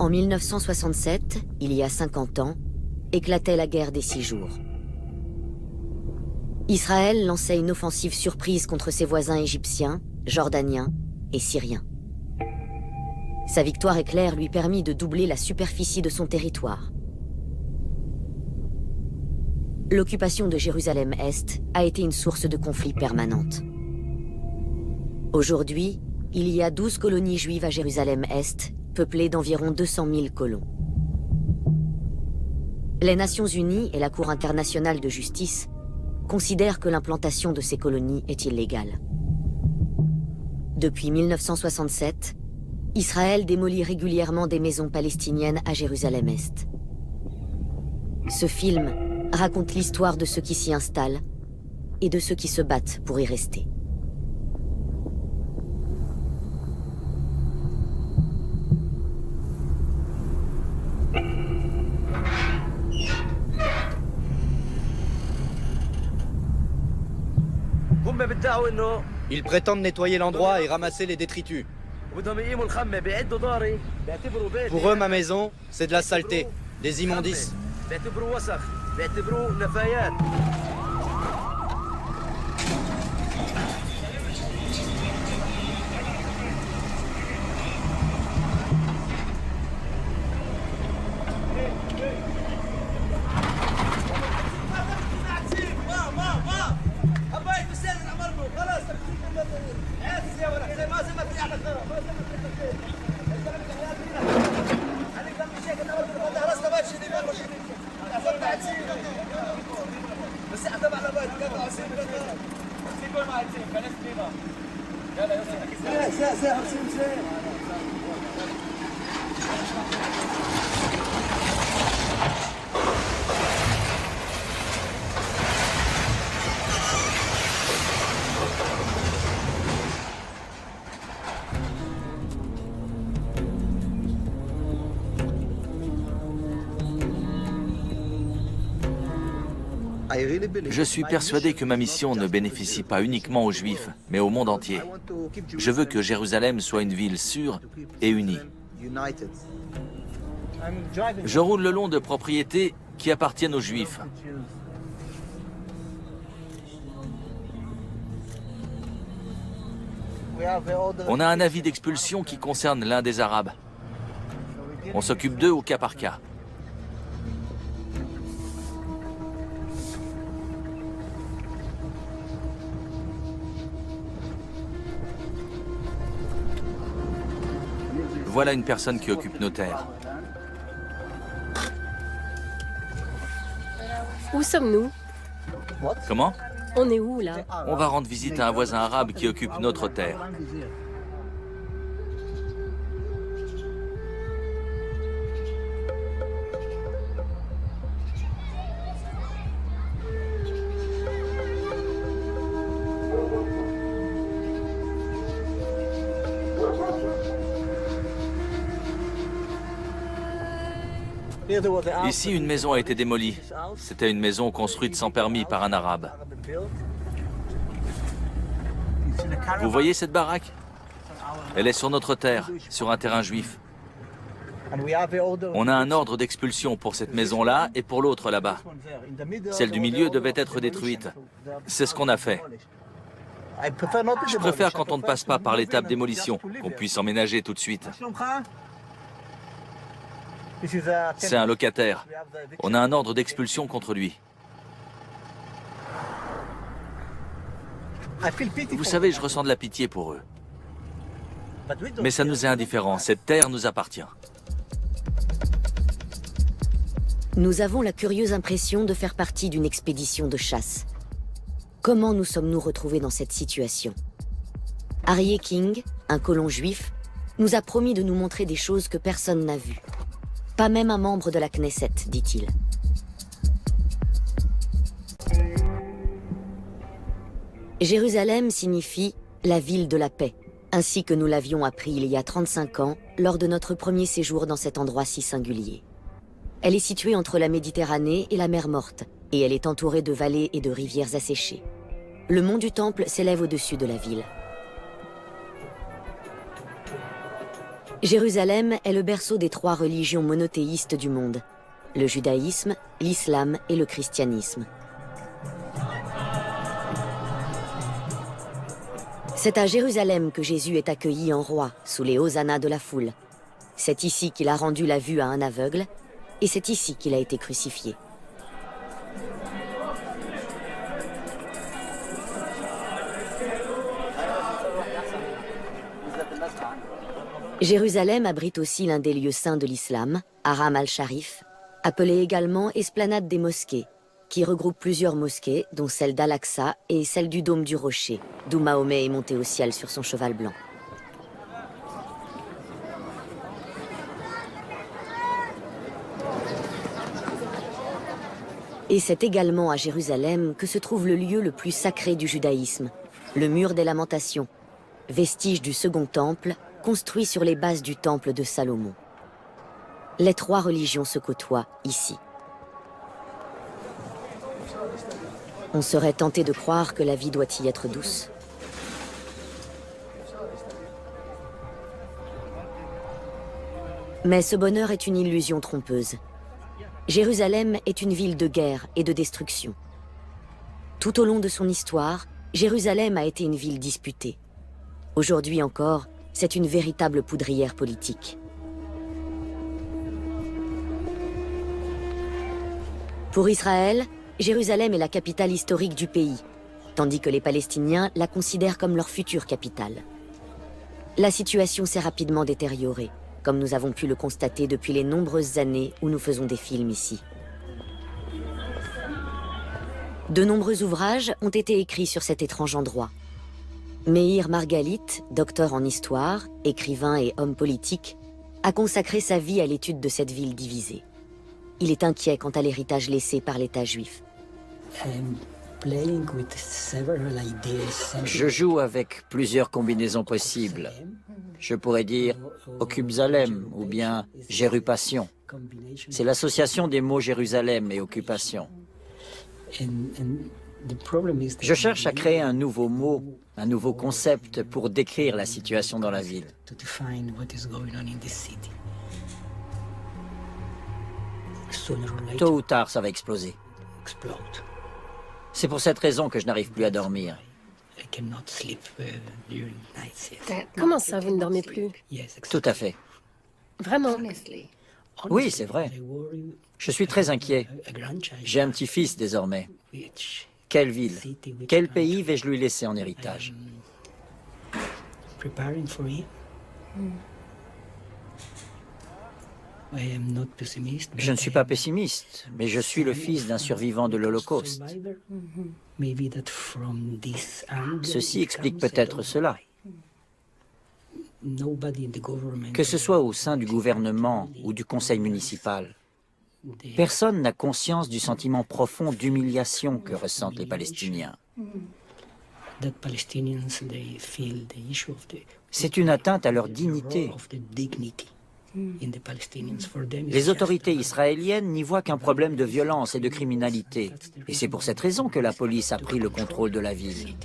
En 1967, il y a 50 ans, éclatait la guerre des 6 jours. Israël lançait une offensive surprise contre ses voisins égyptiens, jordaniens et syriens. Sa victoire éclair lui permit de doubler la superficie de son territoire. L'occupation de Jérusalem-Est a été une source de conflits permanente. Aujourd'hui, il y a 12 colonies juives à Jérusalem-Est, peuplées d'environ 200 000 colons. Les Nations Unies et la Cour internationale de justice considèrent que l'implantation de ces colonies est illégale. Depuis 1967, Israël démolit régulièrement des maisons palestiniennes à Jérusalem-Est. Ce film raconte l'histoire de ceux qui s'y installent et de ceux qui se battent pour y rester. Ils prétendent nettoyer l'endroit et ramasser les détritus. Pour eux, ma maison, c'est de la saleté, des immondices. Je suis persuadé que ma mission ne bénéficie pas uniquement aux Juifs, mais au monde entier. Je veux que Jérusalem soit une ville sûre et unie. Je roule le long de propriétés qui appartiennent aux Juifs. On a un avis d'expulsion qui concerne l'un des Arabes. On s'occupe d'eux au cas par cas. Voilà une personne qui occupe nos terres. Où sommes-nous? Comment? On est où, là? On va rendre visite à un voisin arabe qui occupe notre terre. Ici, une maison a été démolie. C'était une maison construite sans permis par un arabe. Vous voyez cette baraque? Elle est sur notre terre, sur un terrain juif. On a un ordre d'expulsion pour cette maison-là et pour l'autre là-bas. Celle du milieu devait être détruite. C'est ce qu'on a fait. Je préfère quand on ne passe pas par l'étape démolition, qu'on puisse emménager tout de suite. C'est un locataire. On a un ordre d'expulsion contre lui. Vous savez, je ressens de la pitié pour eux. Mais ça nous est indifférent. Cette terre nous appartient. Nous avons la curieuse impression de faire partie d'une expédition de chasse. Comment nous sommes-nous retrouvés dans cette situation? Aryeh King, un colon juif, nous a promis de nous montrer des choses que personne n'a vues. Pas même un membre de la Knesset, dit-il. Jérusalem signifie « la ville de la paix », ainsi que nous l'avions appris il y a 35 ans lors de notre premier séjour dans cet endroit si singulier. Elle est située entre la Méditerranée et la mer Morte, et elle est entourée de vallées et de rivières asséchées. Le mont du Temple s'élève au-dessus de la ville. Jérusalem est le berceau des 3 religions monothéistes du monde, le judaïsme, l'islam et le christianisme. C'est à Jérusalem que Jésus est accueilli en roi, sous les hosannas de la foule. C'est ici qu'il a rendu la vue à un aveugle, et c'est ici qu'il a été crucifié. Jérusalem abrite aussi l'un des lieux saints de l'islam, Haram al-Sharif, appelé également Esplanade des mosquées, qui regroupe plusieurs mosquées, dont celle d'Al-Aqsa et celle du Dôme du Rocher, d'où Mahomet est monté au ciel sur son cheval blanc. Et c'est également à Jérusalem que se trouve le lieu le plus sacré du judaïsme, le mur des Lamentations, vestige du second temple, construit sur les bases du temple de Salomon. Les 3 religions se côtoient ici. On serait tenté de croire que la vie doit y être douce. Mais ce bonheur est une illusion trompeuse. Jérusalem est une ville de guerre et de destruction. Tout au long de son histoire, Jérusalem a été une ville disputée. Aujourd'hui encore, c'est une véritable poudrière politique. Pour Israël, Jérusalem est la capitale historique du pays, tandis que les Palestiniens la considèrent comme leur future capitale. La situation s'est rapidement détériorée, comme nous avons pu le constater depuis les nombreuses années où nous faisons des films ici. De nombreux ouvrages ont été écrits sur cet étrange endroit. Meir Margalit, docteur en histoire, écrivain et homme politique, a consacré sa vie à l'étude de cette ville divisée. Il est inquiet quant à l'héritage laissé par l'État juif. Je joue avec plusieurs combinaisons possibles. Je pourrais dire Occupzalem ou bien Jérupation. C'est l'association des mots Jérusalem et occupation. Je cherche à créer un nouveau mot, un nouveau concept pour décrire la situation dans la ville. Tôt ou tard, ça va exploser. C'est pour cette raison que je n'arrive plus à dormir. Comment ça, vous ne dormez plus? Tout à fait. Vraiment? Oui, c'est vrai. Je suis très inquiet. J'ai un petit-fils désormais. Quelle ville, quel pays vais-je lui laisser en héritage? Je ne suis pas pessimiste, mais je suis le fils d'un survivant de l'Holocauste. Ceci explique peut-être cela. Que ce soit au sein du gouvernement ou du conseil municipal, personne n'a conscience du sentiment profond d'humiliation que ressentent les Palestiniens. C'est une atteinte à leur dignité. Les autorités israéliennes n'y voient qu'un problème de violence et de criminalité. Et c'est pour cette raison que la police a pris le contrôle de la ville.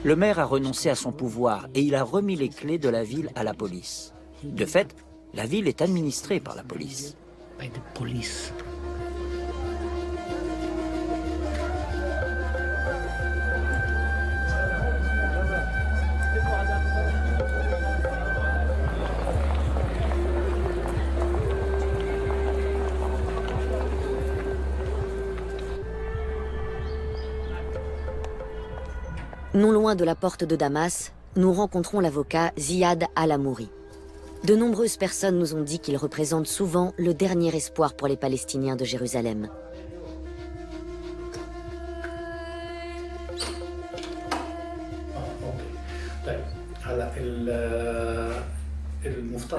Le maire a renoncé à son pouvoir et il a remis les clés de la ville à la police. De fait, la ville est administrée par la police. Non loin de la porte de Damas, nous rencontrons l'avocat Ziad Al-Amouri. De nombreuses personnes nous ont dit qu'il représente souvent le dernier espoir pour les Palestiniens de Jérusalem.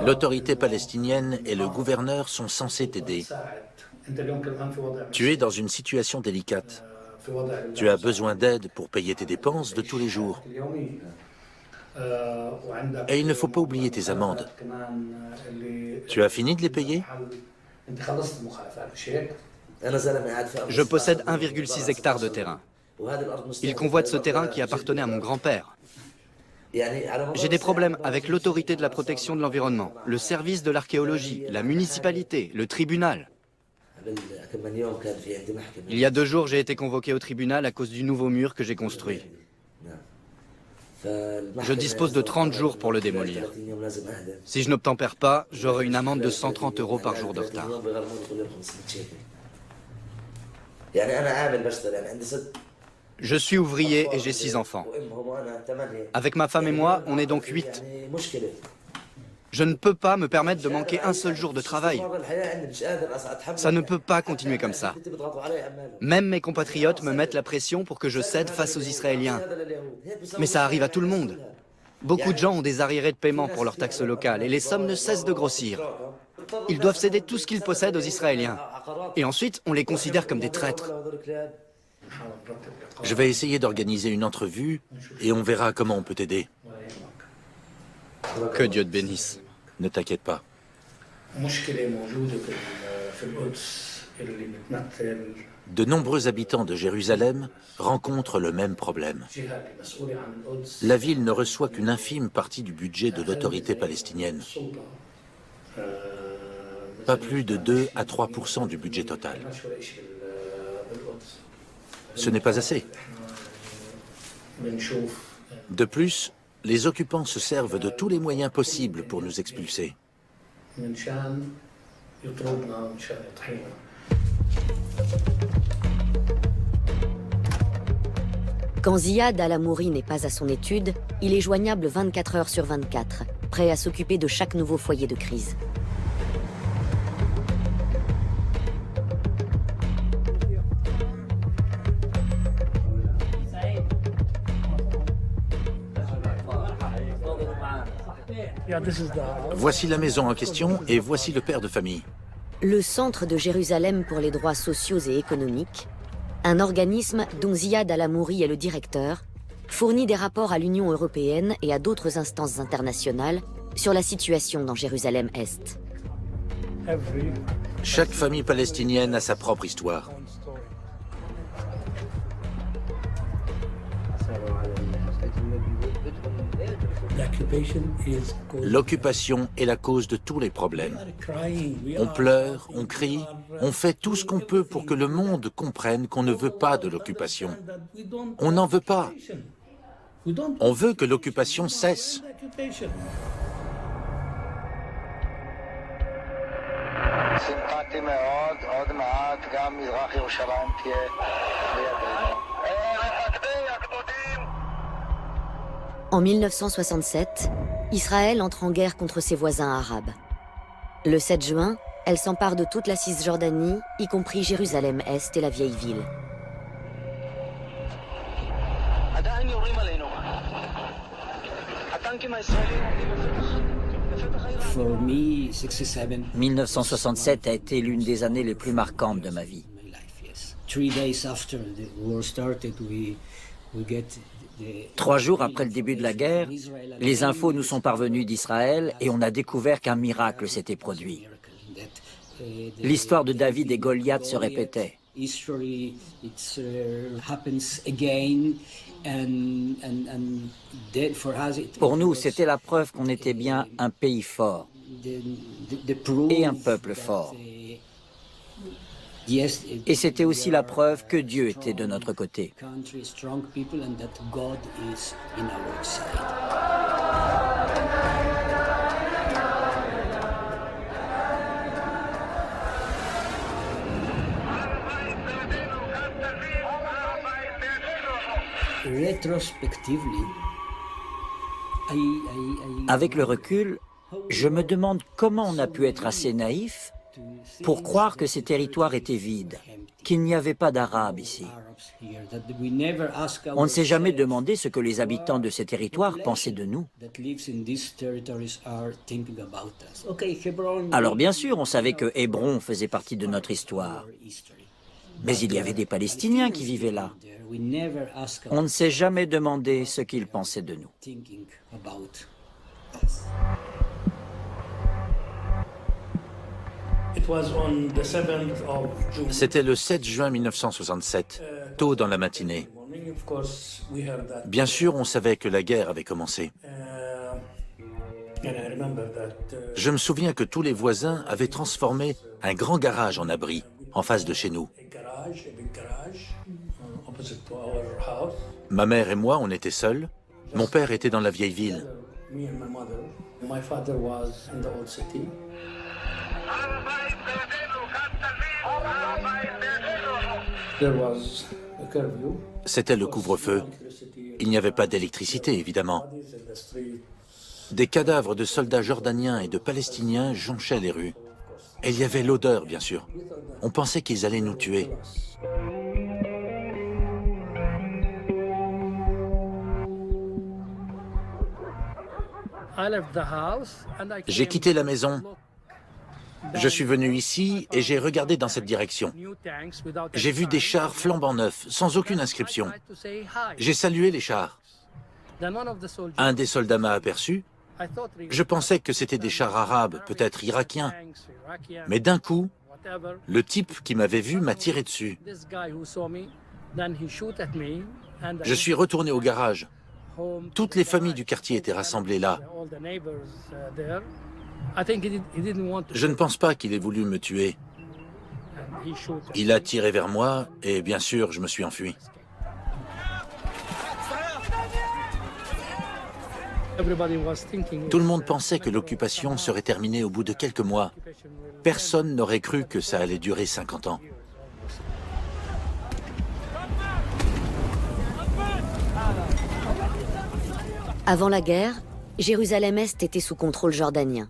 L'autorité palestinienne et le gouverneur sont censés t'aider. Tu es dans une situation délicate. Tu as besoin d'aide pour payer tes dépenses de tous les jours. Et il ne faut pas oublier tes amendes. Tu as fini de les payer? Je possède 1,6 hectare de terrain. Il convoite ce terrain qui appartenait à mon grand-père. J'ai des problèmes avec l'autorité de la protection de l'environnement, le service de l'archéologie, la municipalité, le tribunal. Il y a 2 jours, j'ai été convoqué au tribunal à cause du nouveau mur que j'ai construit. Je dispose de 30 jours pour le démolir. Si je n'obtempère pas, j'aurai une amende de 130 € par jour de retard. Je suis ouvrier et j'ai 6 enfants. Avec ma femme et moi, on est donc 8. Je ne peux pas me permettre de manquer un seul jour de travail. Ça ne peut pas continuer comme ça. Même mes compatriotes me mettent la pression pour que je cède face aux Israéliens. Mais ça arrive à tout le monde. Beaucoup de gens ont des arriérés de paiement pour leurs taxes locales et les sommes ne cessent de grossir. Ils doivent céder tout ce qu'ils possèdent aux Israéliens. Et ensuite, on les considère comme des traîtres. Je vais essayer d'organiser une entrevue et on verra comment on peut t'aider. Que Dieu te bénisse. Ne t'inquiète pas. De nombreux habitants de Jérusalem rencontrent le même problème. La ville ne reçoit qu'une infime partie du budget de l'autorité palestinienne. Pas plus de 2 à 3% du budget total. Ce n'est pas assez. De plus, les occupants se servent de tous les moyens possibles pour nous expulser. Quand Ziad Al-Amouri n'est pas à son étude, il est joignable 24 heures sur 24, prêt à s'occuper de chaque nouveau foyer de crise. Voici la maison en question et voici le père de famille. Le Centre de Jérusalem pour les droits sociaux et économiques, un organisme dont Ziad Al-Amouri est le directeur, fournit des rapports à l'Union européenne et à d'autres instances internationales sur la situation dans Jérusalem-Est. Chaque famille palestinienne a sa propre histoire. L'occupation est la cause de tous les problèmes. On pleure, on crie, on fait tout ce qu'on peut pour que le monde comprenne qu'on ne veut pas de l'occupation. On n'en veut pas. On veut que l'occupation cesse. En 1967, Israël entre en guerre contre ses voisins arabes. Le 7 juin, elle s'empare de toute la Cisjordanie, y compris Jérusalem-Est et la vieille ville. Pour 1967 a été l'une des années les plus marquantes de ma vie. 3 jours après le début de la guerre, les infos nous sont parvenues d'Israël et on a découvert qu'un miracle s'était produit. L'histoire de David et Goliath se répétait. Pour nous, c'était la preuve qu'on était bien un pays fort et un peuple fort. Et c'était aussi la preuve que Dieu était de notre côté. Avec le recul, je me demande comment on a pu être assez naïf pour croire que ces territoires étaient vides, qu'il n'y avait pas d'Arabes ici. On ne s'est jamais demandé ce que les habitants de ces territoires pensaient de nous. Alors bien sûr, on savait que Hébron faisait partie de notre histoire. Mais il y avait des Palestiniens qui vivaient là. On ne s'est jamais demandé ce qu'ils pensaient de nous. C'était le 7 juin 1967, tôt dans la matinée. Bien sûr, on savait que la guerre avait commencé. Je me souviens que tous les voisins avaient transformé un grand garage en abri, en face de chez nous. Ma mère et moi, on était seuls. Mon père était dans la vieille ville. C'était le couvre-feu. Il n'y avait pas d'électricité, évidemment. Des cadavres de soldats jordaniens et de palestiniens jonchaient les rues. Et il y avait l'odeur, bien sûr. On pensait qu'ils allaient nous tuer. J'ai quitté la maison. Je suis venu ici et j'ai regardé dans cette direction. J'ai vu des chars flambant neufs, sans aucune inscription. J'ai salué les chars. Un des soldats m'a aperçu. Je pensais que c'était des chars arabes, peut-être irakiens. Mais d'un coup, le type qui m'avait vu m'a tiré dessus. Je suis retourné au garage. Toutes les familles du quartier étaient rassemblées là. Je ne pense pas qu'il ait voulu me tuer. Il a tiré vers moi et bien sûr, je me suis enfui. Tout le monde pensait que l'occupation serait terminée au bout de quelques mois. Personne n'aurait cru que ça allait durer 50 ans. Avant la guerre, Jérusalem-Est était sous contrôle jordanien.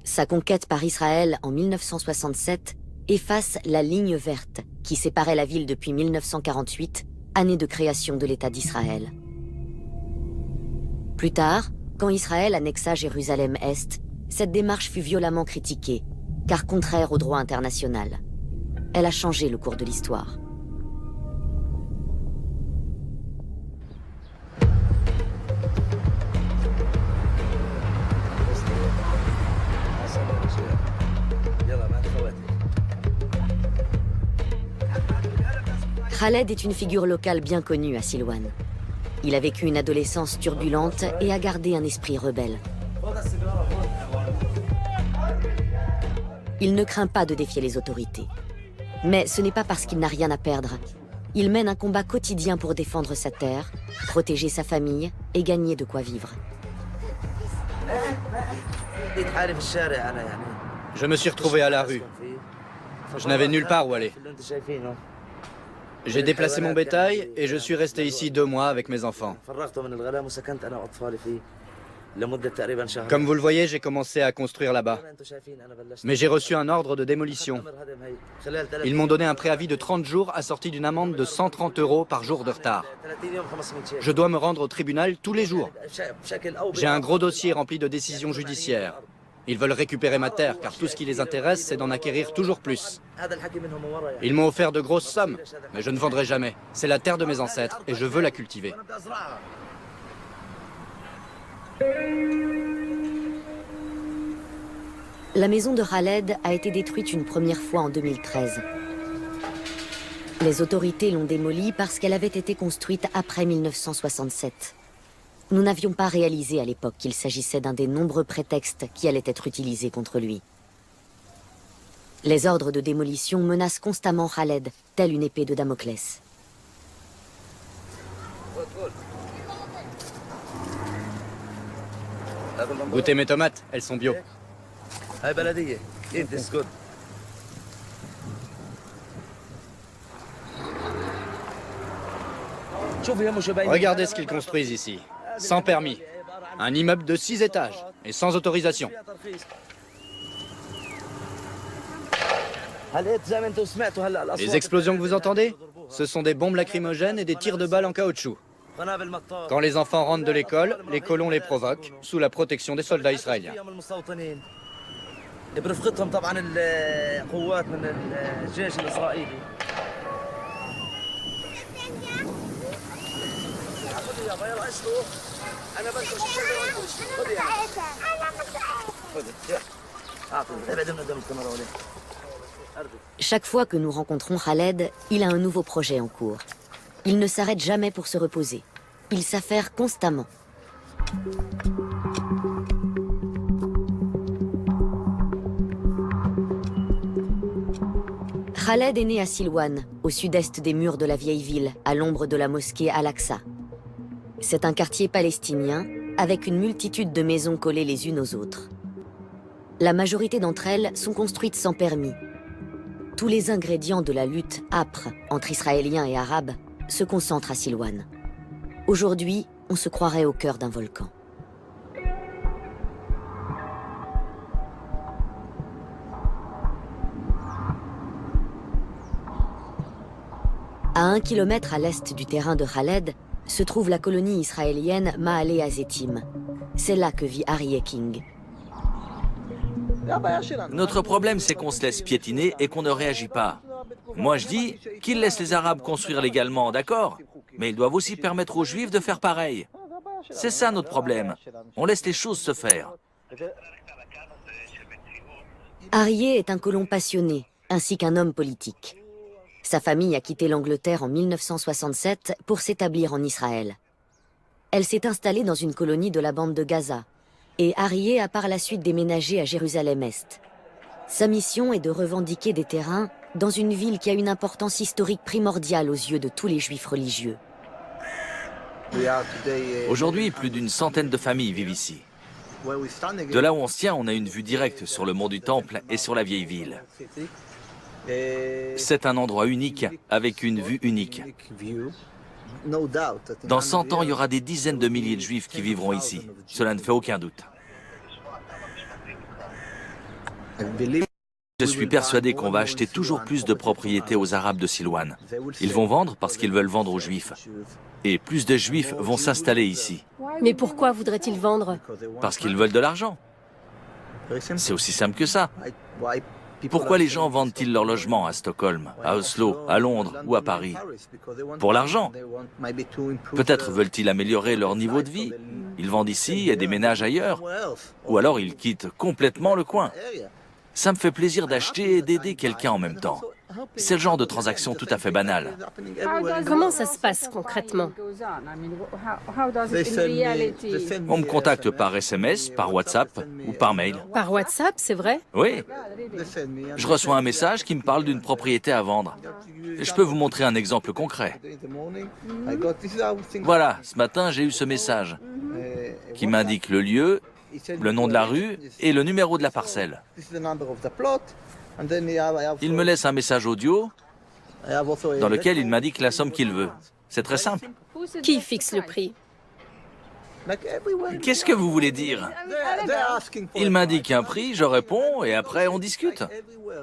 Sa conquête par Israël en 1967 efface la ligne verte qui séparait la ville depuis 1948, année de création de l'État d'Israël. Plus tard, quand Israël annexa Jérusalem-Est, cette démarche fut violemment critiquée, car contraire au droit international. Elle a changé le cours de l'histoire. Khaled est une figure locale bien connue à Silwan. Il a vécu une adolescence turbulente et a gardé un esprit rebelle. Il ne craint pas de défier les autorités. Mais ce n'est pas parce qu'il n'a rien à perdre. Il mène un combat quotidien pour défendre sa terre, protéger sa famille et gagner de quoi vivre. Je me suis retrouvé à la rue. Je n'avais nulle part où aller. J'ai déplacé mon bétail et je suis resté ici 2 mois avec mes enfants. Comme vous le voyez, j'ai commencé à construire là-bas. Mais j'ai reçu un ordre de démolition. Ils m'ont donné un préavis de 30 jours assorti d'une amende de 130 € par jour de retard. Je dois me rendre au tribunal tous les jours. J'ai un gros dossier rempli de décisions judiciaires. Ils veulent récupérer ma terre, car tout ce qui les intéresse, c'est d'en acquérir toujours plus. Ils m'ont offert de grosses sommes, mais je ne vendrai jamais. C'est la terre de mes ancêtres, et je veux la cultiver. La maison de Khaled a été détruite une première fois en 2013. Les autorités l'ont démolie parce qu'elle avait été construite après 1967. Nous n'avions pas réalisé à l'époque qu'il s'agissait d'un des nombreux prétextes qui allaient être utilisés contre lui. Les ordres de démolition menacent constamment Khaled, telle une épée de Damoclès. Goûtez mes tomates, elles sont bio. Regardez ce qu'ils construisent ici. Sans permis. Un immeuble de 6 étages et sans autorisation. Les explosions que vous entendez, ce sont des bombes lacrymogènes et des tirs de balles en caoutchouc. Quand les enfants rentrent de l'école, les colons les provoquent sous la protection des soldats israéliens. Chaque fois que nous rencontrons Khaled, il a un nouveau projet en cours. Ils ne s'arrêtent jamais pour se reposer. Ils s'affairent constamment. Khaled est né à Silwan, au sud-est des murs de la vieille ville, à l'ombre de la mosquée Al-Aqsa. C'est un quartier palestinien, avec une multitude de maisons collées les unes aux autres. La majorité d'entre elles sont construites sans permis. Tous les ingrédients de la lutte âpre entre Israéliens et Arabes se concentrent à Silwan. Aujourd'hui, on se croirait au cœur d'un volcan. À 1 kilomètre à l'est du terrain de Khaled, se trouve la colonie israélienne Ma'ale Hazetim. C'est là que vit Aryeh King. Notre problème, c'est qu'on se laisse piétiner et qu'on ne réagit pas. Moi, je dis qu'ils laissent les Arabes construire légalement, d'accord, mais ils doivent aussi permettre aux Juifs de faire pareil. C'est ça notre problème. On laisse les choses se faire. Aryeh est un colon passionné, ainsi qu'un homme politique. Sa famille a quitté l'Angleterre en 1967 pour s'établir en Israël. Elle s'est installée dans une colonie de la bande de Gaza, et Aryeh a par la suite déménagé à Jérusalem-Est. Sa mission est de revendiquer des terrains dans une ville qui a une importance historique primordiale aux yeux de tous les Juifs religieux. Aujourd'hui, plus d'une centaine de familles vivent ici. De là où on se tient, on a une vue directe sur le mont du Temple et sur la vieille ville. C'est un endroit unique, avec une vue unique. Dans 100 ans, il y aura des dizaines de milliers de Juifs qui vivront ici. Cela ne fait aucun doute. Je suis persuadé qu'on va acheter toujours plus de propriétés aux Arabes de Silwan. Ils vont vendre parce qu'ils veulent vendre aux Juifs. Et plus de Juifs vont s'installer ici. Mais pourquoi voudraient-ils vendre? Parce qu'ils veulent de l'argent. C'est aussi simple que ça. Pourquoi les gens vendent-ils leur logement à Stockholm, à Oslo, à Londres ou à Paris? Pour l'argent. Peut-être veulent-ils améliorer leur niveau de vie. Ils vendent ici et déménagent ailleurs. Ou alors ils quittent complètement le coin. Ça me fait plaisir d'acheter et d'aider quelqu'un en même temps. C'est le genre de transaction tout à fait banale. Comment ça se passe concrètement? On me contacte par SMS, par WhatsApp ou par mail. Par WhatsApp, c'est vrai? Oui. Je reçois un message qui me parle d'une propriété à vendre. Je peux vous montrer un exemple concret. Voilà, ce matin, j'ai eu ce message qui m'indique le lieu, le nom de la rue et le numéro de la parcelle. Il me laisse un message audio dans lequel il m'indique la somme qu'il veut. C'est très simple. Qui fixe le prix? Qu'est-ce que vous voulez dire? Il m'indique un prix, je réponds et après on discute.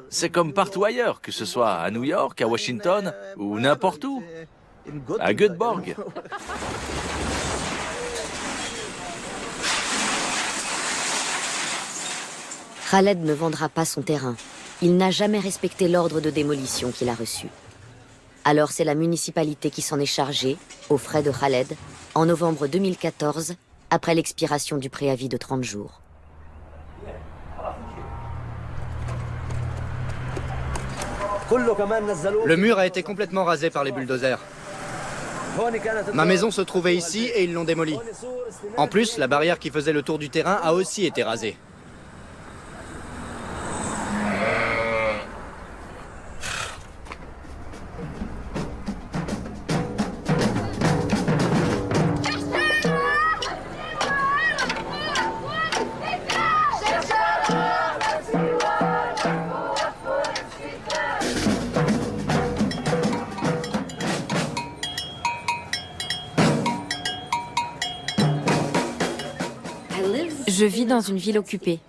C'est comme partout ailleurs, que ce soit à New York, à Washington ou n'importe où. À Göteborg. Khaled ne vendra pas son terrain. Il n'a jamais respecté l'ordre de démolition qu'il a reçu. Alors c'est la municipalité qui s'en est chargée, aux frais de Khaled, en novembre 2014, après l'expiration du préavis de 30 jours. Le mur a été complètement rasé par les bulldozers. Ma maison se trouvait ici et ils l'ont démolie. En plus, la barrière qui faisait le tour du terrain a aussi été rasée. Je vis dans une ville occupée.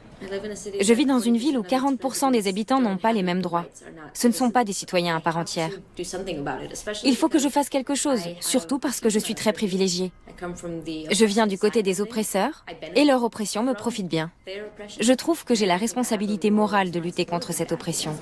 Je vis dans une ville où 40% des habitants n'ont pas les mêmes droits. Ce ne sont pas des citoyens à part entière. Il faut que je fasse quelque chose, surtout parce que je suis très privilégiée. Je viens du côté des oppresseurs et leur oppression me profite bien. Je trouve que j'ai la responsabilité morale de lutter contre cette oppression.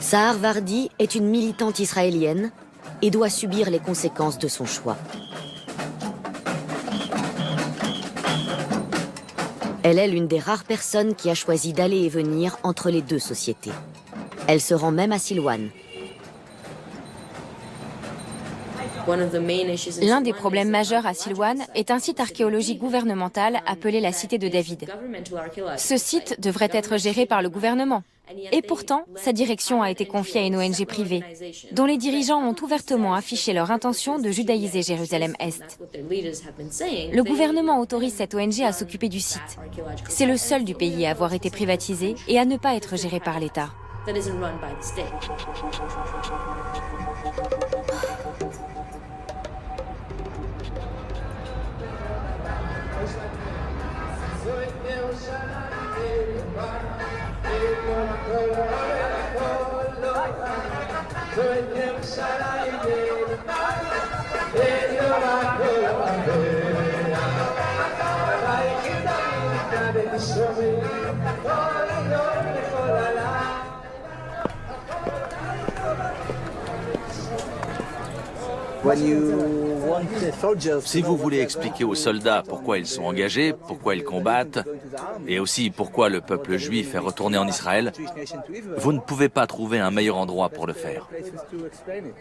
Sahar Vardi est une militante israélienne et doit subir les conséquences de son choix. Elle est l'une des rares personnes qui a choisi d'aller et venir entre les deux sociétés. Elle se rend même à Silwan. L'un des problèmes majeurs à Silwan est un site archéologique gouvernemental appelé la Cité de David. Ce site devrait être géré par le gouvernement. Et pourtant, sa direction a été confiée à une ONG privée, dont les dirigeants ont ouvertement affiché leur intention de judaïser Jérusalem-Est. Le gouvernement autorise cette ONG à s'occuper du site. C'est le seul du pays à avoir été privatisé et à ne pas être géré par l'État. Si vous voulez expliquer aux soldats pourquoi ils sont engagés, pourquoi ils combattent, et aussi pourquoi le peuple juif est retourné en Israël, vous ne pouvez pas trouver un meilleur endroit pour le faire.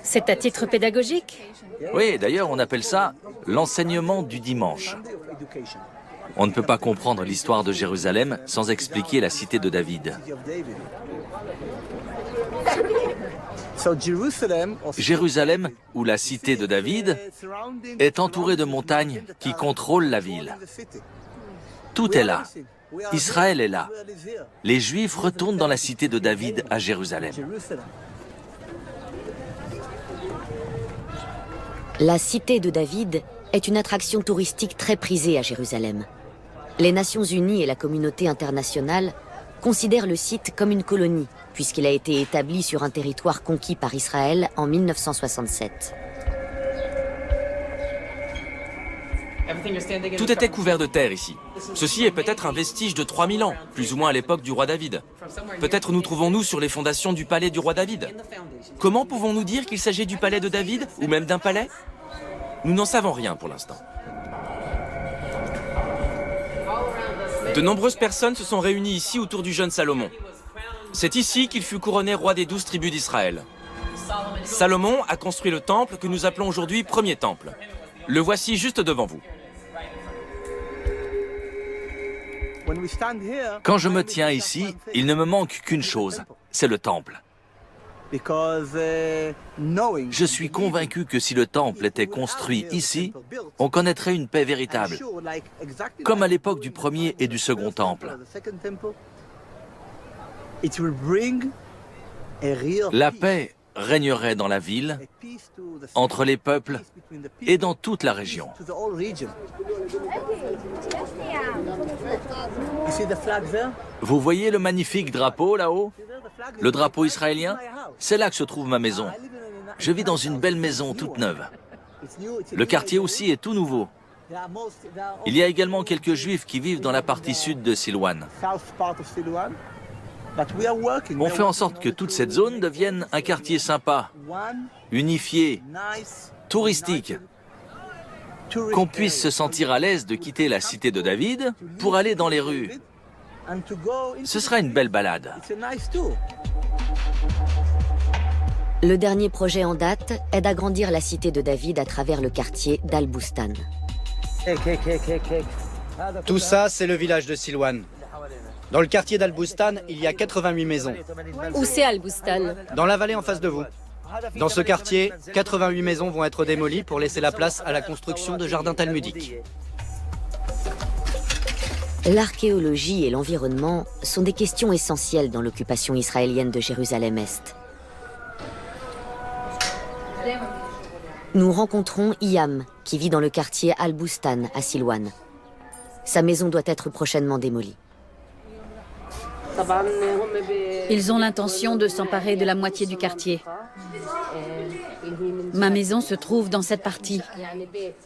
C'est à titre pédagogique? Oui, d'ailleurs, on appelle ça l'enseignement du dimanche. On ne peut pas comprendre l'histoire de Jérusalem sans expliquer la cité de David. Jérusalem, ou la cité de David, est entourée de montagnes qui contrôlent la ville. Tout est là. Israël est là. Les Juifs retournent dans la cité de David à Jérusalem. La cité de David est une attraction touristique très prisée à Jérusalem. Les Nations Unies et la communauté internationale considèrent le site comme une colonie, puisqu'il a été établi sur un territoire conquis par Israël en 1967. Tout était couvert de terre ici. Ceci est peut-être un vestige de 3000 ans, plus ou moins à l'époque du roi David. Peut-être nous trouvons-nous sur les fondations du palais du roi David. Comment pouvons-nous dire qu'il s'agit du palais de David, ou même d'un palais? Nous n'en savons rien pour l'instant. De nombreuses personnes se sont réunies ici autour du jeune Salomon. C'est ici qu'il fut couronné roi des 12 tribus d'Israël. Salomon a construit le temple que nous appelons aujourd'hui premier temple. Le voici juste devant vous. Quand je me tiens ici, il ne me manque qu'une chose, c'est le temple. Je suis convaincu que si le temple était construit ici, on connaîtrait une paix véritable, comme à l'époque du premier et du second temple. La paix régnerait dans la ville, entre les peuples et dans toute la région. Vous voyez le magnifique drapeau là-haut? Le drapeau israélien? C'est là que se trouve ma maison. Je vis dans une belle maison toute neuve. Le quartier aussi est tout nouveau. Il y a également quelques juifs qui vivent dans la partie sud de Silwan. On fait en sorte que toute cette zone devienne un quartier sympa, unifié, touristique, qu'on puisse se sentir à l'aise de quitter la cité de David pour aller dans les rues. Ce sera une belle balade. Le dernier projet en date est d'agrandir la cité de David à travers le quartier d'Al-Boustan. Tout ça, c'est le village de Silwan. Dans le quartier d'Al-Boustan, il y a 88 maisons. Où c'est Al-Boustan? Dans la vallée en face de vous. Dans ce quartier, 88 maisons vont être démolies pour laisser la place à la construction de jardins talmudiques. L'archéologie et l'environnement sont des questions essentielles dans l'occupation israélienne de Jérusalem-Est. Nous rencontrons Iyam, qui vit dans le quartier Al-Boustan, à Silwan. Sa maison doit être prochainement démolie. Ils ont l'intention de s'emparer de la moitié du quartier. Ma maison se trouve dans cette partie.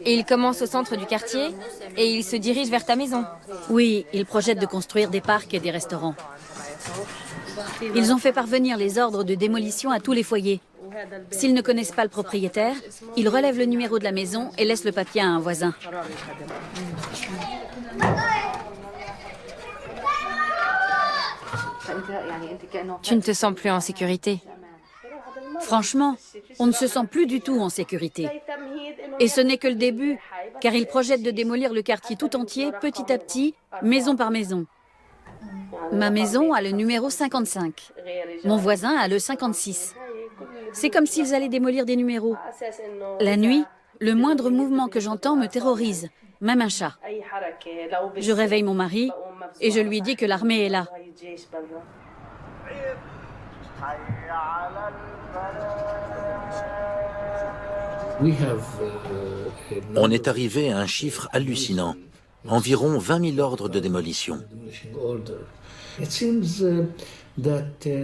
Et ils commencent au centre du quartier et ils se dirigent vers ta maison. Oui, ils projettent de construire des parcs et des restaurants. Ils ont fait parvenir les ordres de démolition à tous les foyers. S'ils ne connaissent pas le propriétaire, ils relèvent le numéro de la maison et laissent le papier à un voisin. Tu ne te sens plus en sécurité. Franchement, on ne se sent plus du tout en sécurité. Et ce n'est que le début, car ils projettent de démolir le quartier tout entier, petit à petit, maison par maison. Ma maison a le numéro 55. Mon voisin a le 56. C'est comme s'ils allaient démolir des numéros. La nuit, le moindre mouvement que j'entends me terrorise, même un chat. Je réveille mon mari et je lui dis que l'armée est là. On est arrivé à un chiffre hallucinant. Environ 20 000 ordres de démolition.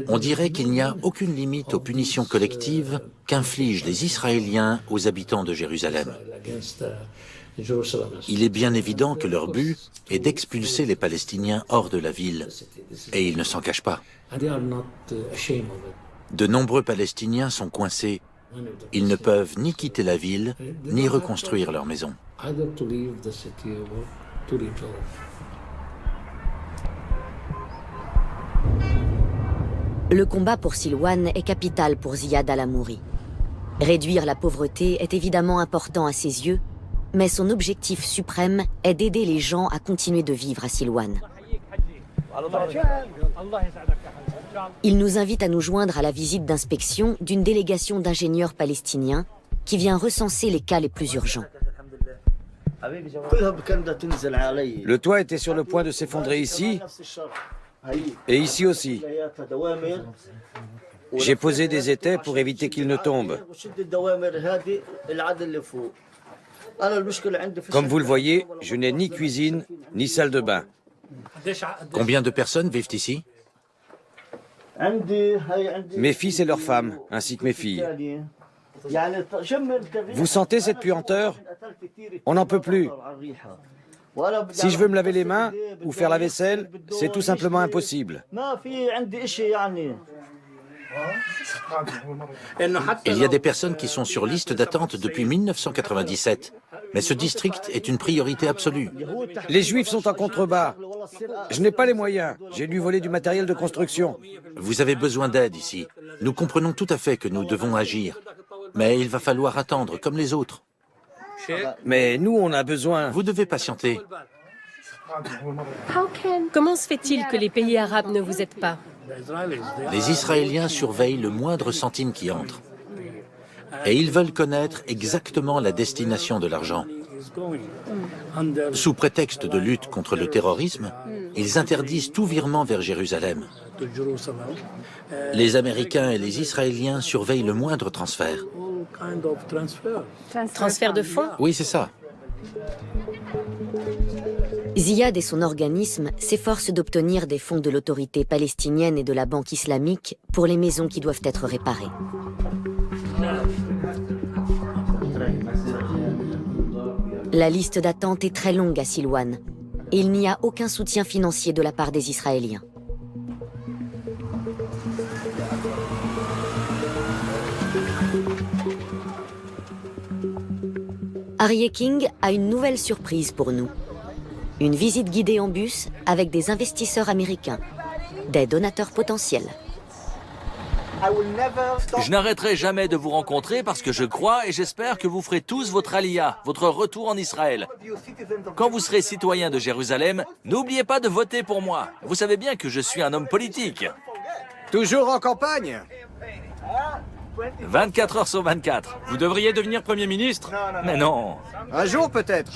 On dirait qu'il n'y a aucune limite aux punitions collectives qu'infligent les Israéliens aux habitants de Jérusalem. Il est bien évident que leur but est d'expulser les Palestiniens hors de la ville, et ils ne s'en cachent pas. De nombreux Palestiniens sont coincés. Ils ne peuvent ni quitter la ville, ni reconstruire leur maison. Le combat pour Silwan est capital pour Ziad Al-Amouri. Réduire la pauvreté est évidemment important à ses yeux, mais son objectif suprême est d'aider les gens à continuer de vivre à Silwan. Il nous invite à nous joindre à la visite d'inspection d'une délégation d'ingénieurs palestiniens qui vient recenser les cas les plus urgents. Le toit était sur le point de s'effondrer ici, et ici aussi. J'ai posé des étais pour éviter qu'il ne tombe. Comme vous le voyez, je n'ai ni cuisine, ni salle de bain. Combien de personnes vivent ici? Mes fils et leurs femmes, ainsi que mes filles. Vous sentez cette puanteur? On n'en peut plus. Si je veux me laver les mains ou faire la vaisselle, c'est tout simplement impossible. Il y a des personnes qui sont sur liste d'attente depuis 1997. Mais ce district est une priorité absolue. Les Juifs sont en contrebas. Je n'ai pas les moyens. J'ai dû voler du matériel de construction. Vous avez besoin d'aide ici. Nous comprenons tout à fait que nous devons agir. Mais il va falloir attendre comme les autres. Mais nous, on a besoin... Vous devez patienter. Comment se fait-il que les pays arabes ne vous aident pas? Les Israéliens surveillent le moindre centime qui entre. Et ils veulent connaître exactement la destination de l'argent. Sous prétexte de lutte contre le terrorisme, ils interdisent tout virement vers Jérusalem. Les Américains et les Israéliens surveillent le moindre transfert. Transfert de fonds? Oui, c'est ça. Ziad et son organisme s'efforcent d'obtenir des fonds de l'autorité palestinienne et de la Banque islamique pour les maisons qui doivent être réparées. La liste d'attente est très longue à Silwan et il n'y a aucun soutien financier de la part des Israéliens. Aryeh King a une nouvelle surprise pour nous. Une visite guidée en bus avec des investisseurs américains, des donateurs potentiels. Je n'arrêterai jamais de vous rencontrer parce que je crois et j'espère que vous ferez tous votre aliyah, votre retour en Israël. Quand vous serez citoyen de Jérusalem, n'oubliez pas de voter pour moi. Vous savez bien que je suis un homme politique. Toujours en campagne? 24 heures sur 24. Vous devriez devenir Premier ministre? Mais non. Un jour peut-être.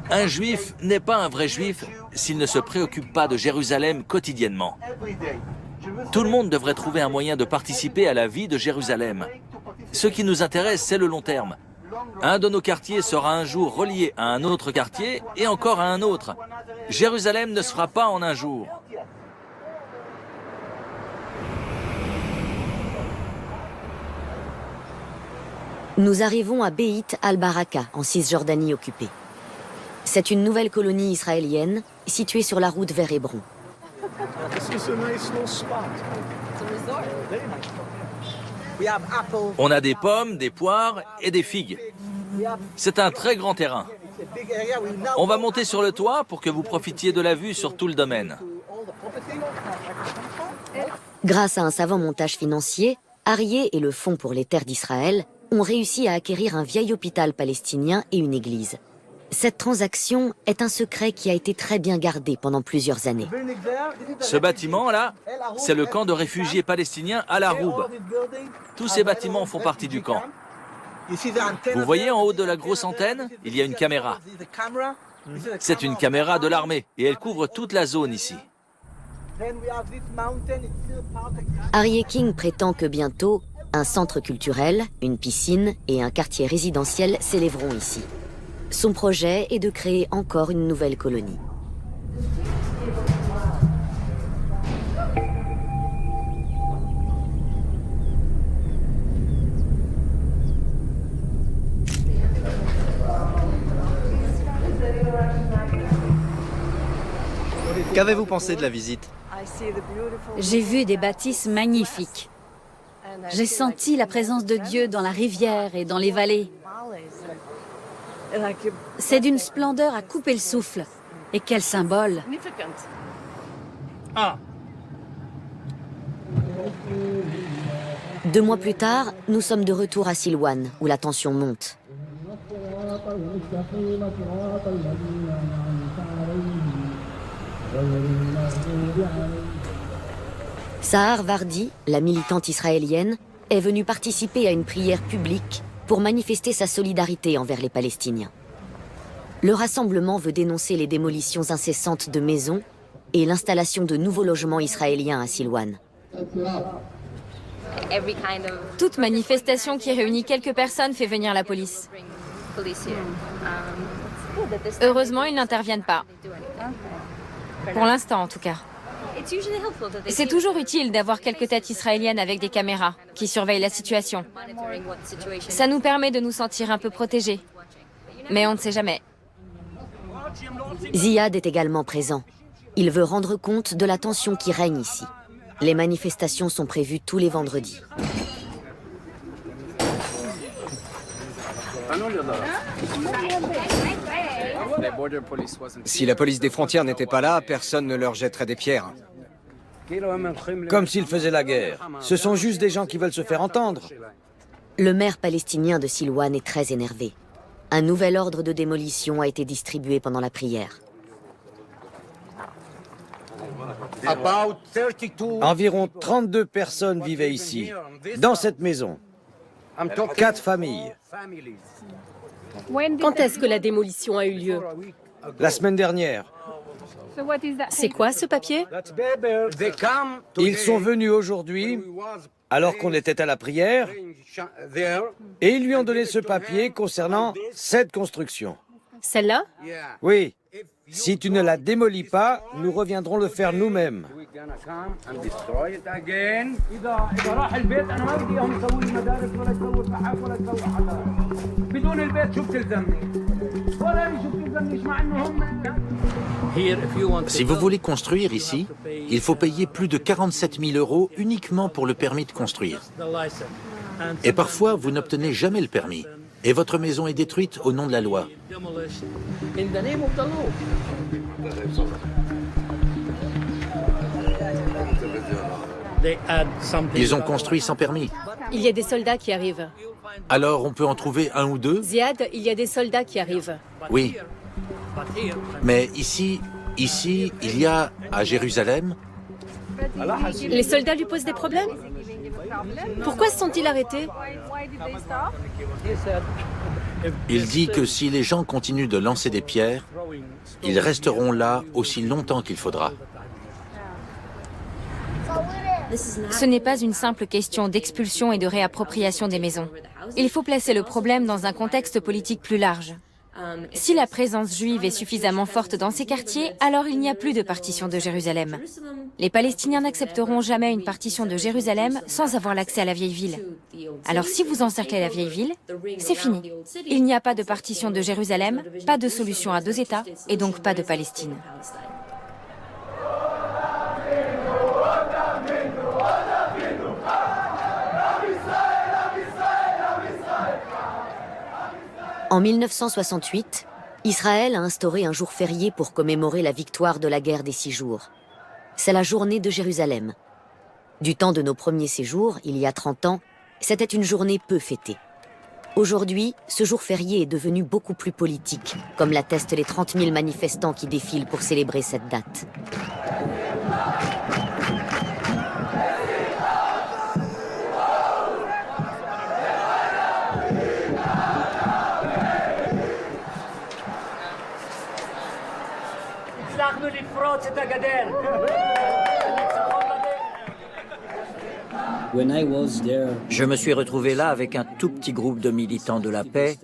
Un juif n'est pas un vrai juif s'il ne se préoccupe pas de Jérusalem quotidiennement. Tout le monde devrait trouver un moyen de participer à la vie de Jérusalem. Ce qui nous intéresse, c'est le long terme. Un de nos quartiers sera un jour relié à un autre quartier et encore à un autre. Jérusalem ne se fera pas en un jour. Nous arrivons à Beit al-Baraka, en Cisjordanie occupée. C'est une nouvelle colonie israélienne située sur la route vers Hébron. On a des pommes, des poires et des figues. C'est un très grand terrain. On va monter sur le toit pour que vous profitiez de la vue sur tout le domaine. Grâce à un savant montage financier, Aryeh et le Fonds pour les terres d'Israël ont réussi à acquérir un vieil hôpital palestinien et une église. Cette transaction est un secret qui a été très bien gardé pendant plusieurs années. Ce bâtiment-là, c'est le camp de réfugiés palestiniens à la Roube. Tous ces bâtiments font partie du camp. Vous voyez en haut de la grosse antenne, il y a une caméra. C'est une caméra de l'armée et elle couvre toute la zone ici. Aryeh King prétend que bientôt, un centre culturel, une piscine et un quartier résidentiel s'élèveront ici. Son projet est de créer encore une nouvelle colonie. Qu'avez-vous pensé de la visite? J'ai vu des bâtisses magnifiques. J'ai senti la présence de Dieu dans la rivière et dans les vallées. C'est d'une splendeur à couper le souffle. Et quel symbole! 2 mois plus tard, nous sommes de retour à Silwan, où la tension monte. Sahar Vardi, la militante israélienne, est venue participer à une prière publique pour manifester sa solidarité envers les Palestiniens. Le rassemblement veut dénoncer les démolitions incessantes de maisons et l'installation de nouveaux logements israéliens à Silwan. Toute manifestation qui réunit quelques personnes fait venir la police. Heureusement, ils n'interviennent pas. Pour l'instant, en tout cas. C'est toujours utile d'avoir quelques têtes israéliennes avec des caméras qui surveillent la situation. Ça nous permet de nous sentir un peu protégés. Mais on ne sait jamais. Ziad est également présent. Il veut rendre compte de la tension qui règne ici. Les manifestations sont prévues tous les vendredis. Si la police des frontières n'était pas là, personne ne leur jetterait des pierres. Comme s'ils faisaient la guerre. Ce sont juste des gens qui veulent se faire entendre. Le maire palestinien de Silwan est très énervé. Un nouvel ordre de démolition a été distribué pendant la prière. Environ 32 personnes vivaient ici, dans cette maison. 4 familles. Quand est-ce que la démolition a eu lieu? La semaine dernière. C'est quoi ce papier? Ils sont venus aujourd'hui, alors qu'on était à la prière, et ils lui ont donné ce papier concernant cette construction. Celle-là? Oui. Si tu ne la démolis pas, nous reviendrons le faire nous-mêmes. Si vous voulez construire ici, il faut payer plus de 47 000 € uniquement pour le permis de construire. Et parfois, vous n'obtenez jamais le permis. Et votre maison est détruite au nom de la loi. Ils ont construit sans permis. Il y a des soldats qui arrivent. Alors on peut en trouver 1 ou 2? Ziad, il y a des soldats qui arrivent. Oui. Mais ici, il y a, à Jérusalem... Les soldats lui posent des problèmes? Pourquoi se sont-ils arrêtés? Il dit que si les gens continuent de lancer des pierres, ils resteront là aussi longtemps qu'il faudra. Ce n'est pas une simple question d'expulsion et de réappropriation des maisons. Il faut placer le problème dans un contexte politique plus large. Si la présence juive est suffisamment forte dans ces quartiers, alors il n'y a plus de partition de Jérusalem. Les Palestiniens n'accepteront jamais une partition de Jérusalem sans avoir l'accès à la vieille ville. Alors si vous encerclez la vieille ville, c'est fini. Il n'y a pas de partition de Jérusalem, pas de solution à 2 États et donc pas de Palestine. Israël! En 1968, Israël a instauré un jour férié pour commémorer la victoire de la guerre des 6 jours. C'est la journée de Jérusalem. Du temps de nos premiers séjours, il y a 30 ans, c'était une journée peu fêtée. Aujourd'hui, ce jour férié est devenu beaucoup plus politique, comme l'attestent les 30 000 manifestants qui défilent pour célébrer cette date. Je me suis retrouvé là avec un tout petit groupe de militants de la paix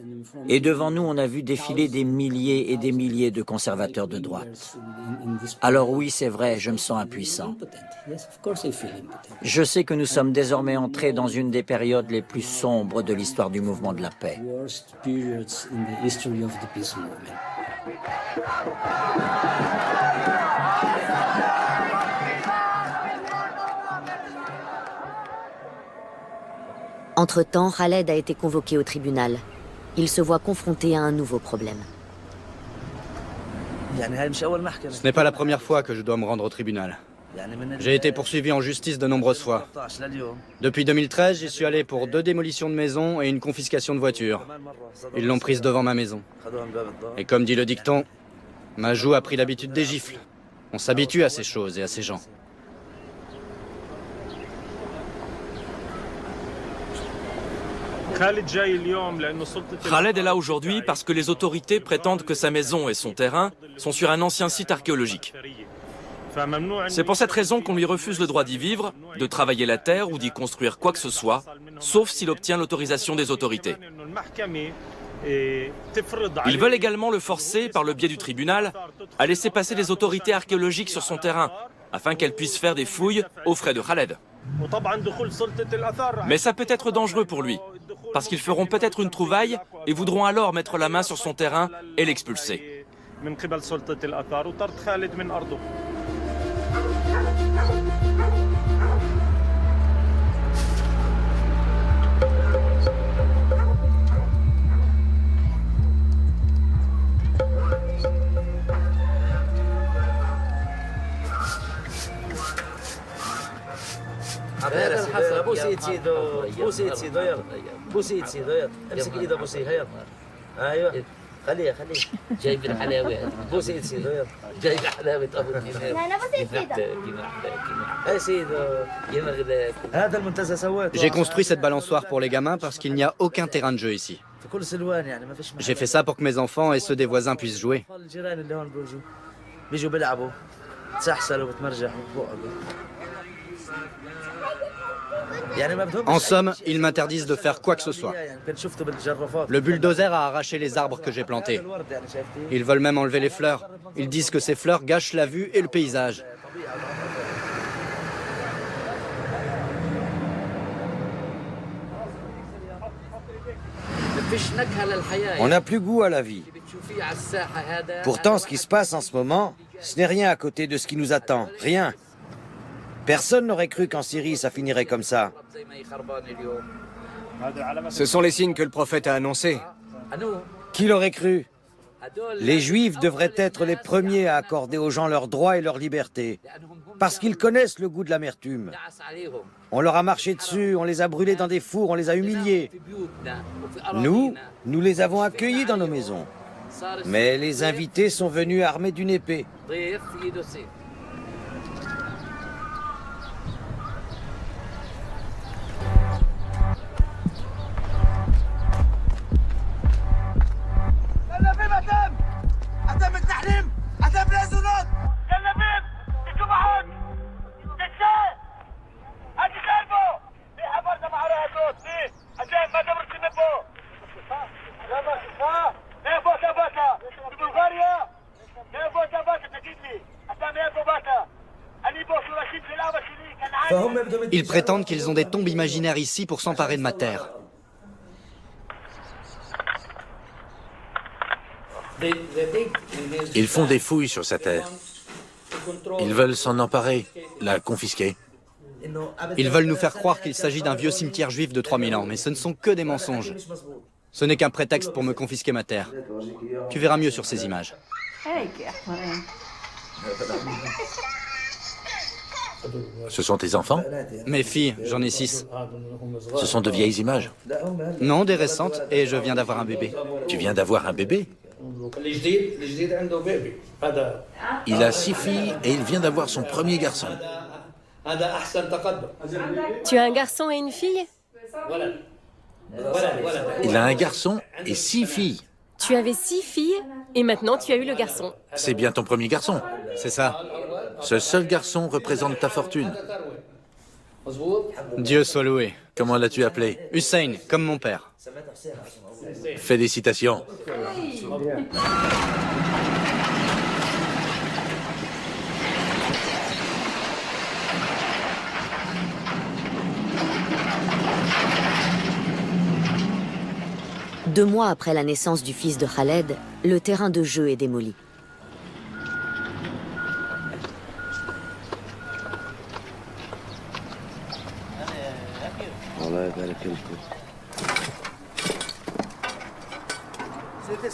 et devant nous on a vu défiler des milliers et des milliers de conservateurs de droite. Alors oui, c'est vrai, je me sens impuissant. Je sais que nous sommes désormais entrés dans une des périodes les plus sombres de l'histoire du mouvement de la paix. Entre-temps, Khaled a été convoqué au tribunal. Il se voit confronté à un nouveau problème. Ce n'est pas la première fois que je dois me rendre au tribunal. J'ai été poursuivi en justice de nombreuses fois. Depuis 2013, j'y suis allé pour 2 démolitions de maisons et une confiscation de voitures. Ils l'ont prise devant ma maison. Et comme dit le dicton, ma joue a pris l'habitude des gifles. On s'habitue à ces choses et à ces gens. Khaled est là aujourd'hui parce que les autorités prétendent que sa maison et son terrain sont sur un ancien site archéologique. C'est pour cette raison qu'on lui refuse le droit d'y vivre, de travailler la terre ou d'y construire quoi que ce soit, sauf s'il obtient l'autorisation des autorités. Ils veulent également le forcer, par le biais du tribunal, à laisser passer les autorités archéologiques sur son terrain, afin qu'elles puissent faire des fouilles aux frais de Khaled. Mais ça peut être dangereux pour lui, parce qu'ils feront peut-être une trouvaille et voudront alors mettre la main sur son terrain et l'expulser. J'ai construit cette balançoire pour les gamins parce qu'il n'y a aucun terrain de jeu ici. J'ai fait ça pour que mes enfants et ceux des voisins puissent jouer. En somme, ils m'interdisent de faire quoi que ce soit. Le bulldozer a arraché les arbres que j'ai plantés. Ils veulent même enlever les fleurs. Ils disent que ces fleurs gâchent la vue et le paysage. On n'a plus goût à la vie. Pourtant, ce qui se passe en ce moment, ce n'est rien à côté de ce qui nous attend. Rien. Personne n'aurait cru qu'en Syrie, ça finirait comme ça. Ce sont les signes que le prophète a annoncés. Qui l'aurait cru? Les Juifs devraient être les premiers à accorder aux gens leurs droits et leur liberté, parce qu'ils connaissent le goût de l'amertume. On leur a marché dessus, on les a brûlés dans des fours, on les a humiliés. Nous les avons accueillis dans nos maisons. Mais les invités sont venus armés d'une épée. Ils prétendent qu'ils ont des tombes imaginaires ici pour s'emparer de ma terre. Ils font des fouilles sur sa terre. Ils veulent s'en emparer, la confisquer. Ils veulent nous faire croire qu'il s'agit d'un vieux cimetière juif de 3000 ans, mais ce ne sont que des mensonges. Ce n'est qu'un prétexte pour me confisquer ma terre. Tu verras mieux sur ces images. Ce sont tes enfants? Mes filles, j'en ai 6. Ce sont de vieilles images? Non, des récentes, et je viens d'avoir un bébé. Tu viens d'avoir un bébé? Il a 6 filles et il vient d'avoir son premier garçon. Tu as un garçon et une fille? Il a un garçon et 6 filles. Tu avais 6 filles et maintenant tu as eu le garçon. C'est bien ton premier garçon? C'est ça. Ce seul garçon représente ta fortune. Dieu soit loué. Comment l'as-tu appelé? Hussein, comme mon père. Félicitations. Deux mois après la naissance du fils de Khaled, le terrain de jeu est démoli.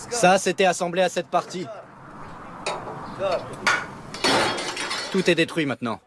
Ça, c'était assemblé à cette partie. Tout est détruit maintenant.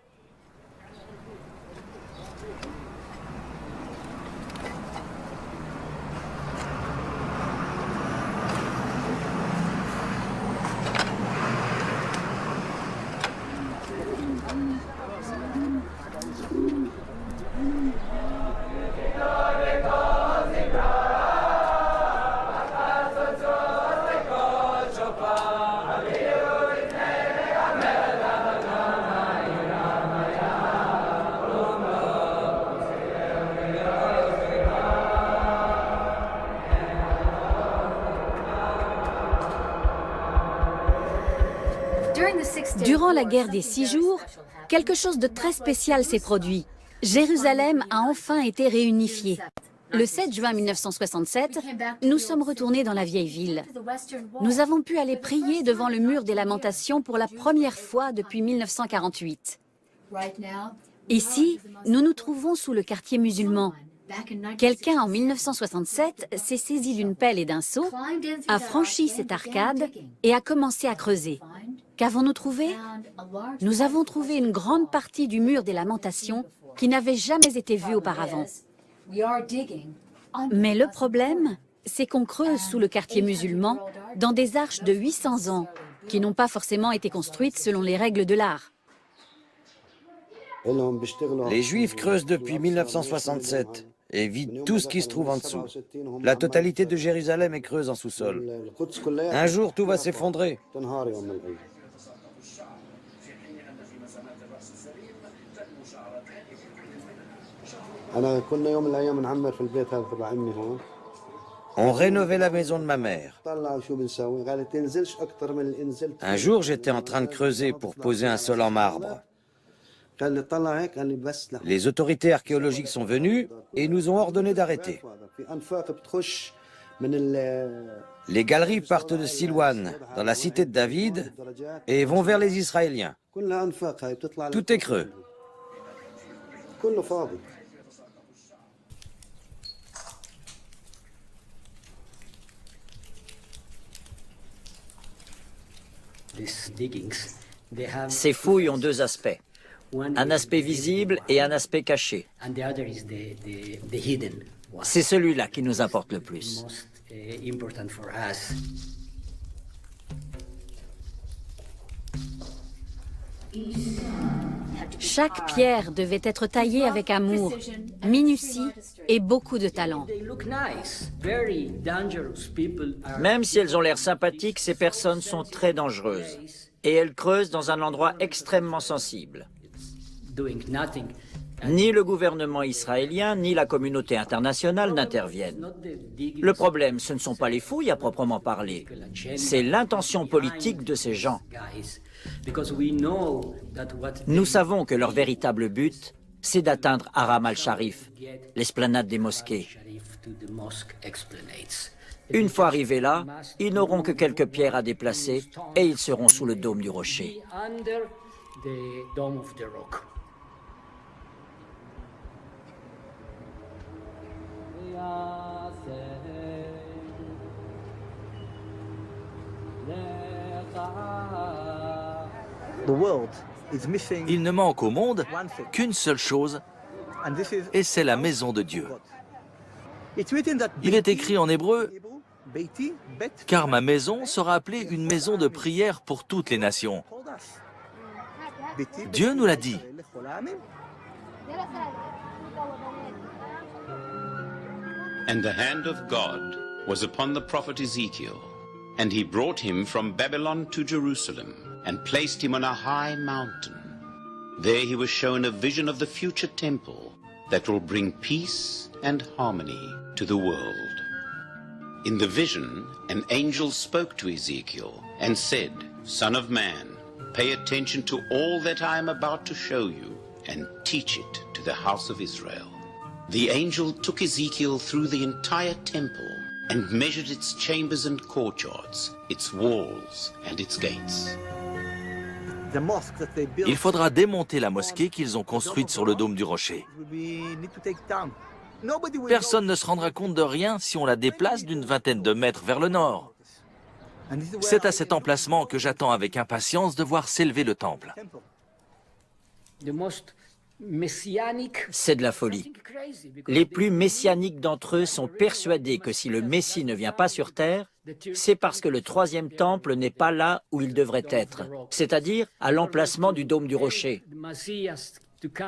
Durant la guerre des 6 jours, quelque chose de très spécial s'est produit. Jérusalem a enfin été réunifiée. Le 7 juin 1967, nous sommes retournés dans la vieille ville. Nous avons pu aller prier devant le mur des lamentations pour la première fois depuis 1948. Ici, nous nous trouvons sous le quartier musulman. Quelqu'un en 1967 s'est saisi d'une pelle et d'un seau, a franchi cette arcade et a commencé à creuser. Qu'avons-nous trouvé? Nous avons trouvé une grande partie du mur des lamentations qui n'avait jamais été vue auparavant. Mais le problème, c'est qu'on creuse sous le quartier musulman dans des arches de 800 ans qui n'ont pas forcément été construites selon les règles de l'art. Les Juifs creusent depuis 1967 et vident tout ce qui se trouve en dessous. La totalité de Jérusalem est creuse en sous-sol. Un jour, tout va s'effondrer. On rénovait la maison de ma mère. Un jour, j'étais en train de creuser pour poser un sol en marbre. Les autorités archéologiques sont venues et nous ont ordonné d'arrêter. Les galeries partent de Silouane, dans la cité de David, et vont vers les Israéliens. Tout est creux. Ces fouilles ont deux aspects. Un aspect visible et un aspect caché. C'est celui-là qui nous importe le plus. Chaque pierre devait être taillée avec amour, minutie et beaucoup de talent. Même si elles ont l'air sympathiques, ces personnes sont très dangereuses. Et elles creusent dans un endroit extrêmement sensible. Ni le gouvernement israélien, ni la communauté internationale n'interviennent. Le problème, ce ne sont pas les fouilles à proprement parler, c'est l'intention politique de ces gens. Nous savons que leur véritable but, c'est d'atteindre Haram al-Sharif, l'esplanade des mosquées. Une fois arrivés là, ils n'auront que quelques pierres à déplacer et ils seront sous le dôme du rocher. Il ne manque au monde qu'une seule chose, et c'est la maison de Dieu. Il est écrit en hébreu, « Car ma maison sera appelée une maison de prière pour toutes les nations. » Dieu nous l'a dit. And the hand of God was upon the prophet Ezekiel, and he brought him from Babylon to Jerusalem, and placed him on a high mountain. There he was shown a vision of the future temple that will bring peace and harmony to the world. In the vision, an angel spoke to Ezekiel and said, "Son of man, pay attention to all that I am about to show you, and teach it to the house of Israel." The angel took Ezekiel through the entire temple and measured its chambers and courtyards, its walls and its gates. Il faudra démonter la mosquée qu'ils ont construite sur le dôme du rocher. Personne ne se rendra compte de rien si on la déplace d'une vingtaine de mètres vers le nord. C'est à cet emplacement que j'attends avec impatience de voir s'élever le temple. C'est de la folie. Les plus messianiques d'entre eux sont persuadés que si le Messie ne vient pas sur terre, c'est parce que le troisième temple n'est pas là où il devrait être, c'est-à-dire à l'emplacement du dôme du rocher.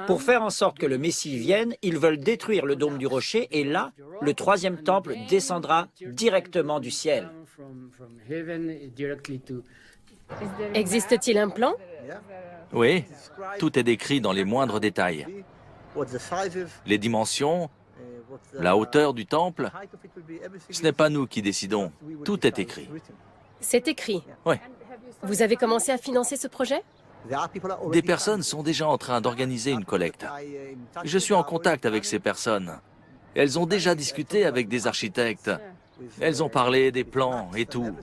Pour faire en sorte que le Messie vienne, ils veulent détruire le dôme du rocher et là, le troisième temple descendra directement du ciel. Existe-t-il un plan? Oui, tout est décrit dans les moindres détails. Les dimensions, la hauteur du temple, ce n'est pas nous qui décidons, tout est écrit. C'est écrit. Oui. Vous avez commencé à financer ce projet? Des personnes sont déjà en train d'organiser une collecte. Je suis en contact avec ces personnes. Elles ont déjà discuté avec des architectes. Elles ont parlé des plans et tout.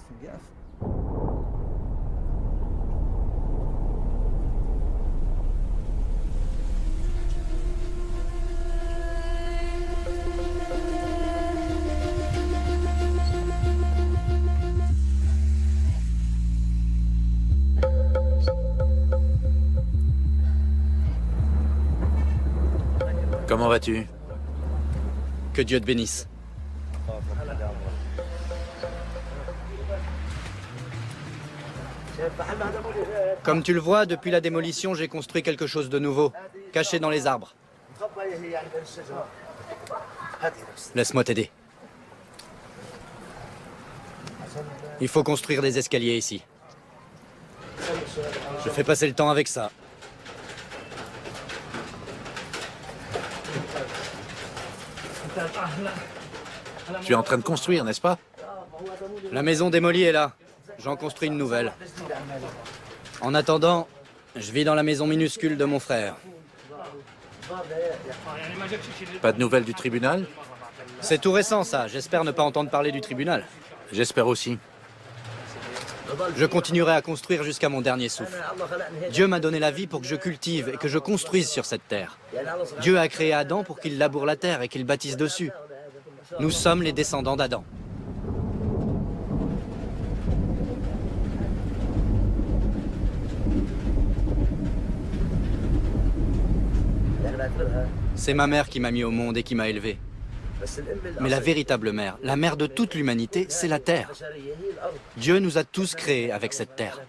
Comment vas-tu? Que Dieu te bénisse. Comme tu le vois, depuis la démolition, j'ai construit quelque chose de nouveau, caché dans les arbres. Laisse-moi t'aider. Il faut construire des escaliers ici. Je fais passer le temps avec ça. Tu es en train de construire, n'est-ce pas? La maison démolie est là. J'en construis une nouvelle. En attendant, je vis dans la maison minuscule de mon frère. Pas de nouvelles du tribunal? C'est tout récent, ça. J'espère ne pas entendre parler du tribunal. J'espère aussi. Je continuerai à construire jusqu'à mon dernier souffle. Dieu m'a donné la vie pour que je cultive et que je construise sur cette terre. Dieu a créé Adam pour qu'il laboure la terre et qu'il bâtisse dessus. Nous sommes les descendants d'Adam. C'est ma mère qui m'a mis au monde et qui m'a élevé. Mais la véritable mère, la mère de toute l'humanité, c'est la terre. Dieu nous a tous créés avec cette terre.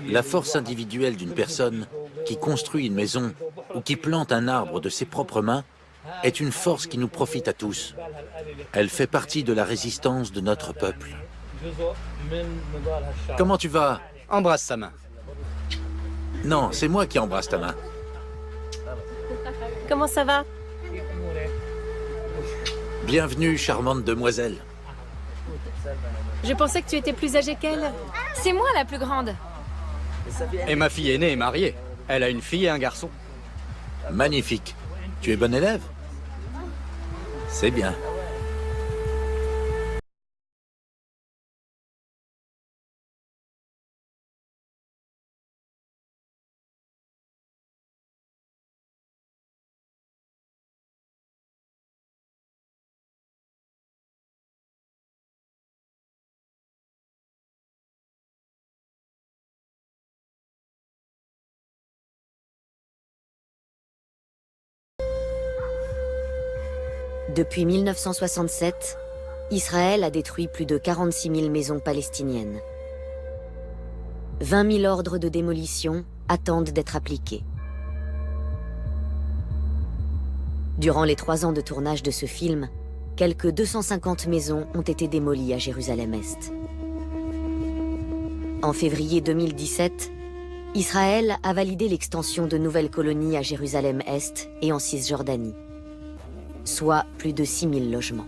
La force individuelle d'une personne qui construit une maison ou qui plante un arbre de ses propres mains est une force qui nous profite à tous. Elle fait partie de la résistance de notre peuple. Comment tu vas? Embrasse sa main. Non, c'est moi qui embrasse ta main. Comment ça va? Bienvenue, charmante demoiselle. Je pensais que tu étais plus âgée qu'elle. C'est moi la plus grande. Et ma fille aînée est mariée. Elle a une fille et un garçon. Magnifique. Tu es bon élève? C'est bien. Depuis 1967, Israël a détruit plus de 46 000 maisons palestiniennes. 20 000 ordres de démolition attendent d'être appliqués. Durant les 3 ans de tournage de ce film, quelques 250 maisons ont été démolies à Jérusalem-Est. En février 2017, Israël a validé l'extension de nouvelles colonies à Jérusalem-Est et en Cisjordanie, soit plus de 6 000 logements.